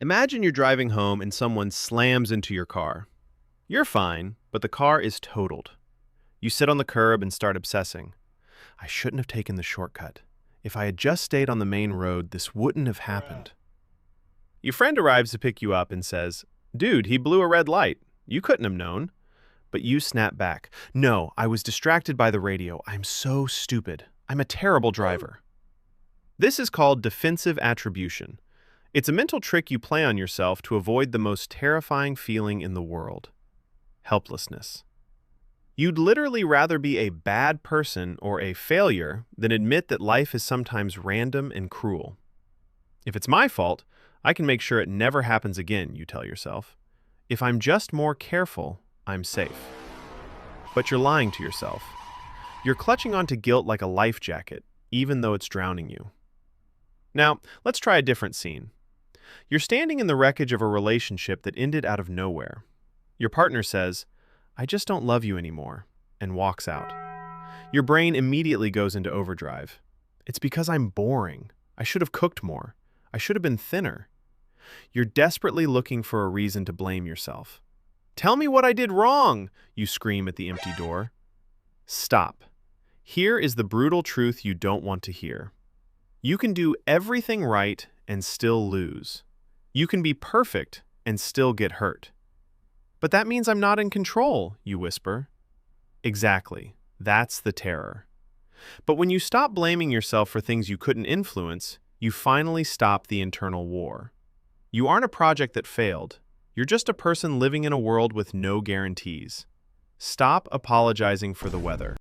Imagine you're driving home and someone slams into your car. You're fine, but the car is totaled. You sit on the curb and start obsessing. I shouldn't have taken the shortcut. If I had just stayed on the main road, this wouldn't have happened. Your friend arrives to pick you up and says, "Dude, he blew a red light. You couldn't have known." But you snap back. "No, I was distracted by the radio. I'm so stupid. I'm a terrible driver." This is called defensive attribution. It's a mental trick you play on yourself to avoid the most terrifying feeling in the world: helplessness. You'd literally rather be a bad person or a failure than admit that life is sometimes random and cruel. If it's my fault, I can make sure it never happens again, you tell yourself. If I'm just more careful, I'm safe. But you're lying to yourself. You're clutching onto guilt like a life jacket, even though it's drowning you. Now, let's try a different scene. You're standing in the wreckage of a relationship that ended out of nowhere. Your partner says, "I just don't love you anymore," and walks out. Your brain immediately goes into overdrive. "It's because I'm boring. I should have cooked more. I should have been thinner." You're desperately looking for a reason to blame yourself. "Tell me what I did wrong," you scream at the empty door. Stop. Here is the brutal truth you don't want to hear. You can do everything right and still lose. You can be perfect and still get hurt. "But that means I'm not in control," you whisper. Exactly. That's the terror. But when you stop blaming yourself for things you couldn't influence, you finally stop the internal war. You aren't a project that failed. You're just a person living in a world with no guarantees. Stop apologizing for the weather.